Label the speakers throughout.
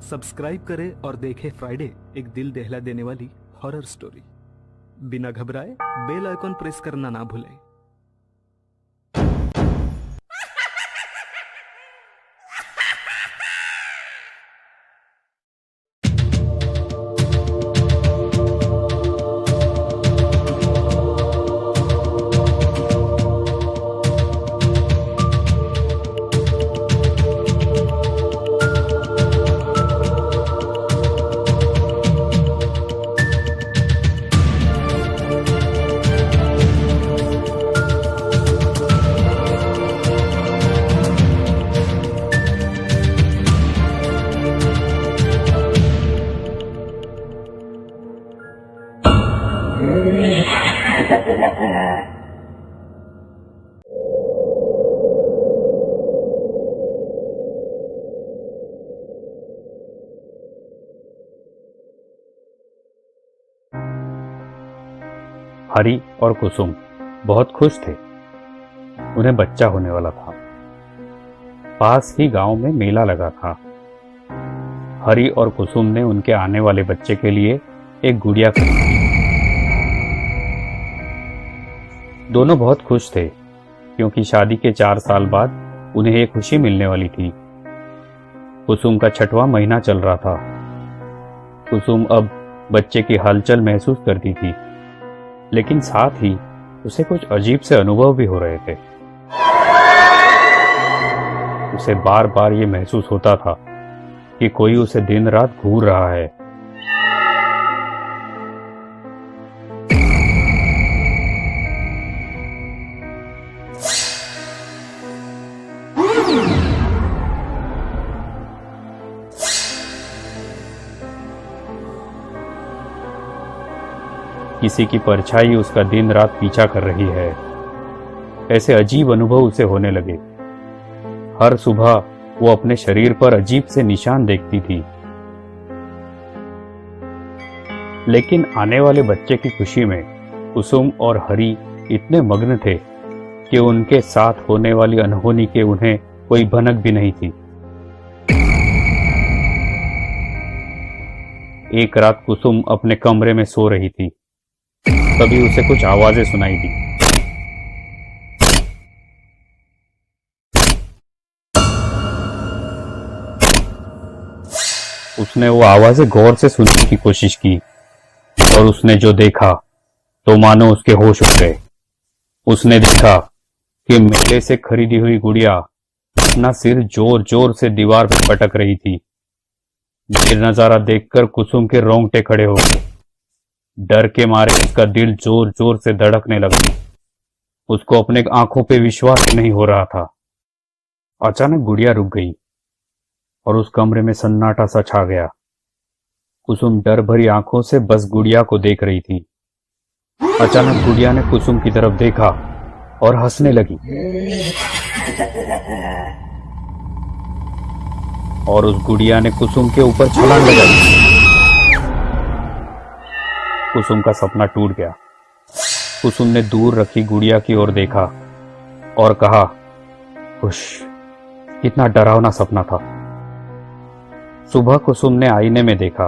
Speaker 1: Subscribe करें और देखें फ्राइडे, एक दिल दहला देने वाली हॉरर स्टोरी। बिना घबराए बेल आइकॉन प्रेस करना ना भूलें।
Speaker 2: हरी और कुसुम बहुत खुश थे। उन्हें बच्चा होने वाला था। पास ही गांव में मेला लगा था। हरी और कुसुम ने उनके आने वाले बच्चे के लिए एक गुड़िया खरीदी। दोनों बहुत खुश थे क्योंकि शादी के 4 साल बाद उन्हें एक खुशी मिलने वाली थी। कुसुम का 6वां महीना चल रहा था। कुसुम अब बच्चे की हलचल महसूस करती थी, लेकिन साथ ही उसे कुछ अजीब से अनुभव भी हो रहे थे। उसे बार बार ये महसूस होता था कि कोई उसे दिन रात घूर रहा है। किसी की परछाई उसका दिन रात पीछा कर रही है। ऐसे अजीब अनुभव उसे होने लगे। हर सुबह वो अपने शरीर पर अजीब से निशान देखती थी। लेकिन आने वाले बच्चे की खुशी में कुसुम और हरी इतने मग्न थे कि उनके साथ होने वाली अनहोनी के उन्हें कोई भनक भी नहीं थी। एक रात कुसुम अपने कमरे में सो रही थी। तभी उसे कुछ आवाजें सुनाई दी। उसने वो आवाजें गौर से सुनने की कोशिश की और उसने जो देखा तो मानो उसके होश उड़ गए। उसने देखा कि मेले से खरीदी हुई गुड़िया अपना सिर जोर जोर से दीवार पर पटक रही थी। ये नजारा देखकर कुसुम के रोंगटे खड़े हो गए। डर के मारे उसका दिल जोर जोर से धड़कने लगा। उसको अपने आंखों पे विश्वास नहीं हो रहा था। अचानक गुड़िया रुक गई और उस कमरे में सन्नाटा सा छा गया। कुसुम डर भरी आंखों से बस गुड़िया को देख रही थी। अचानक गुड़िया ने कुसुम की तरफ देखा और हंसने लगी और उस गुड़िया ने कुसुम के ऊपर छलांग लगाई। कुसुम का सपना टूट गया। कुसुम ने दूर रखी गुड़िया की ओर देखा और कहा, खुश, कितना डरावना सपना था। सुबह कुसुम ने आईने में देखा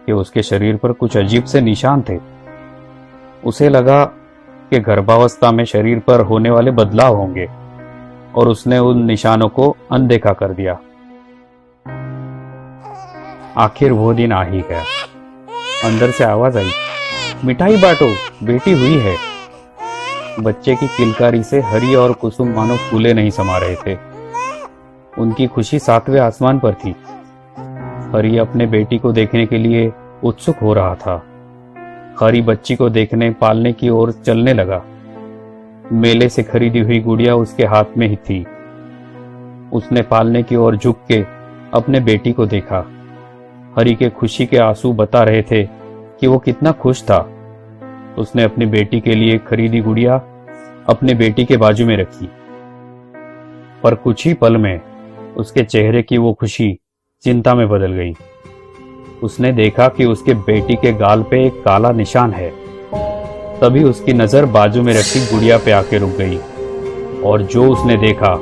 Speaker 2: कि उसके शरीर पर कुछ अजीब से निशान थे। उसे लगा कि गर्भावस्था में शरीर पर होने वाले बदलाव होंगे और उसने उन निशानों को अनदेखा कर दिया। आखिर वो दिन आ ही गया। अंदर से आवाज आई, मिठाई बांटो, बेटी हुई है। बच्चे की किलकारी से हरी और कुसुम मानो फूले नहीं समा रहे थे। उनकी खुशी 7वें आसमान पर थी। हरी अपने बेटी को देखने के लिए उत्सुक हो रहा था। हरी बच्ची को देखने पालने की ओर चलने लगा। मेले से खरीदी हुई गुड़िया उसके हाथ में ही थी। उसने पालने की ओर झुक के अपने बेटी को देखा। हरी के खुशी के आंसू बता रहे थे कि वो कितना खुश था। उसने अपनी बेटी के लिए खरीदी गुड़िया अपने बेटी के बाजू में रखी, पर कुछ ही पल में उसके चेहरे की वो खुशी चिंता में बदल गई। उसने देखा कि उसके बेटी के गाल पे एक काला निशान है। तभी उसकी नजर बाजू में रखी गुड़िया पे आके रुक गई और जो उसने देखा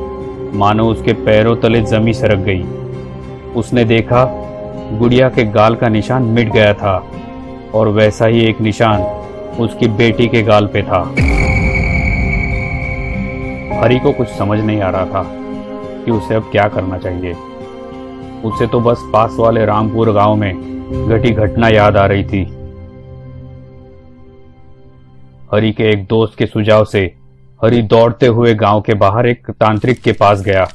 Speaker 2: मानो उसके पैरों तले जमीन सरक गई। उसने देखा गुड़िया के गाल का निशान मिट गया था और वैसा ही एक निशान उसकी बेटी के गाल पे था। हरी को कुछ समझ नहीं आ रहा था कि उसे अब क्या करना चाहिए। उसे तो बस पास वाले रामपुर गांव में घटी घटना याद आ रही थी। हरी के एक दोस्त के सुझाव से हरी दौड़ते हुए गांव के बाहर एक तांत्रिक के पास गया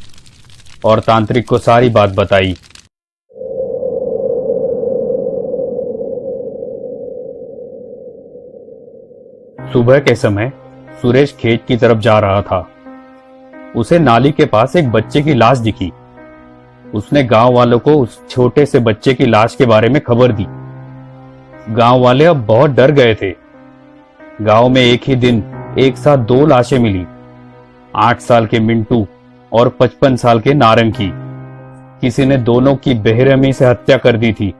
Speaker 2: और तांत्रिक को सारी बात बताई। सुबह के समय सुरेश खेत की तरफ जा रहा था। उसे नाली के पास एक बच्चे की लाश दिखी। उसने गांव वालों को उस छोटे से बच्चे की लाश के बारे में खबर दी। गांव वाले अब बहुत डर गए थे। गांव में एक ही दिन एक साथ 2 लाशें मिली, 8 साल के मिंटू और 55 साल के नारंग की। किसी ने दोनों की बेरहमी से हत्या कर दी थी।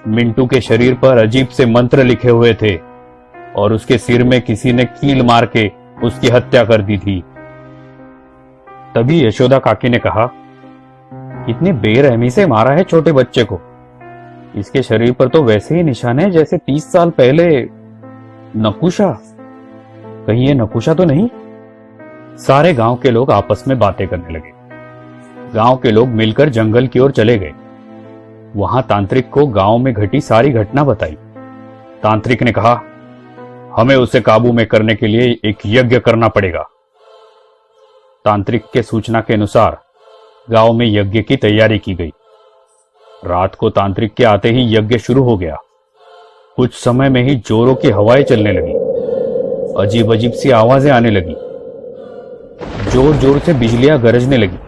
Speaker 2: मिंटू के शरीर पर अजीब से मंत्र लिखे हुए थे और उसके सिर में किसी ने कील मार के उसकी हत्या कर दी थी। तभी यशोदा काकी ने कहा, इतनी बेरहमी से मारा है छोटे बच्चे को। इसके शरीर पर तो वैसे ही निशान है जैसे 30 साल पहले। नकुशा, कहीं ये नकुशा तो नहीं? सारे गांव के लोग आपस में बातें करने लगे। गांव के लोग मिलकर जंगल की ओर चले गए। वहां तांत्रिक को गांव में घटी सारी घटना बताई। तांत्रिक ने कहा, हमें उसे काबू में करने के लिए एक यज्ञ करना पड़ेगा। तांत्रिक के सूचना के अनुसार गांव में यज्ञ की तैयारी की गई। रात को तांत्रिक के आते ही यज्ञ शुरू हो गया। कुछ समय में ही जोरों की हवाएं चलने लगी। अजीब अजीब सी आवाजें आने लगी। जोर जोर से बिजलियां गरजने लगी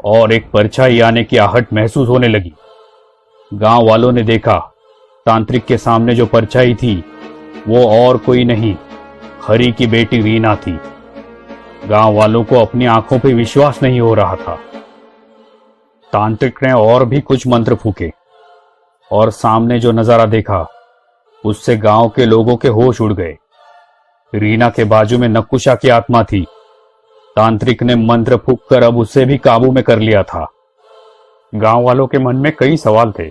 Speaker 2: और एक परछाई आने की आहट महसूस होने लगी। गांव वालों ने देखा, तांत्रिक के सामने जो परछाई थी वो और कोई नहीं, हरी की बेटी रीना थी। गांव वालों को अपनी आंखों पर विश्वास नहीं हो रहा था। तांत्रिक ने और भी कुछ मंत्र फूके और सामने जो नजारा देखा उससे गांव के लोगों के होश उड़ गए। रीना के बाजू में नकुशा की आत्मा थी। तांत्रिक ने मंत्र फूंककर अब उसे भी काबू में कर लिया था। गांव वालों के मन में कई सवाल थे।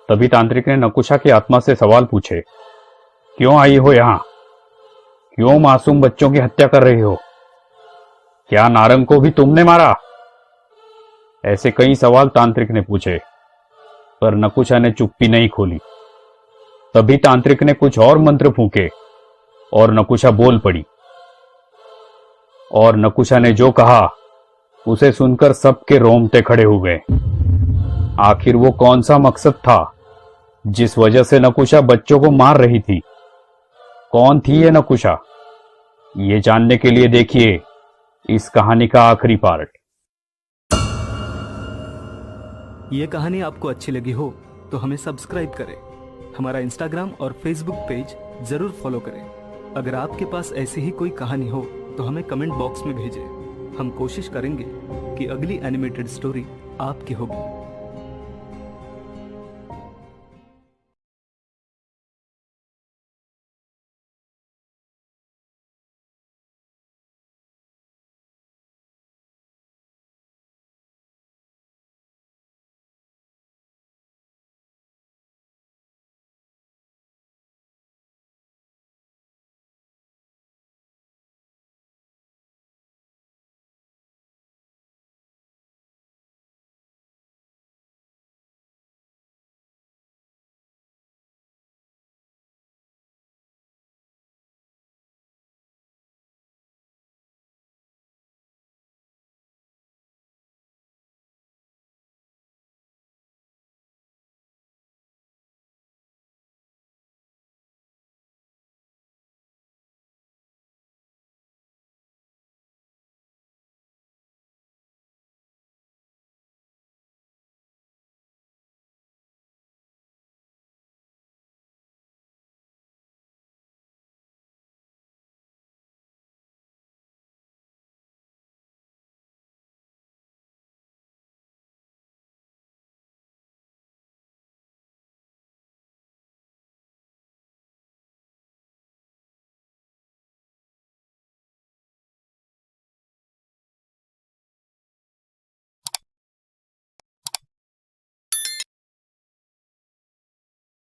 Speaker 2: तभी तांत्रिक ने नकुशा की आत्मा से सवाल पूछे, क्यों आई हो यहां? क्यों मासूम बच्चों की हत्या कर रही हो? क्या नारंग को भी तुमने मारा? ऐसे कई सवाल तांत्रिक ने पूछे, पर नकुशा ने चुप्पी नहीं खोली। तभी तांत्रिक ने कुछ और मंत्र फूंके और नकुशा बोल पड़ी। और नकुशा ने जो कहा उसे सुनकर सबके रोंगटे खड़े हो गए। आखिर वो कौन सा मकसद था जिस वजह से नकुशा बच्चों को मार रही थी? कौन थी ये नकुशा? ये जानने के लिए देखिए इस कहानी का आखिरी पार्ट।
Speaker 1: ये कहानी आपको अच्छी लगी हो तो हमें सब्सक्राइब करें। हमारा इंस्टाग्राम और फेसबुक पेज जरूर फॉलो करें। अगर आपके पास ऐसी ही कोई कहानी हो तो हमें कमेंट बॉक्स में भेजें। हम कोशिश करेंगे कि अगली एनिमेटेड स्टोरी आपकी होगी।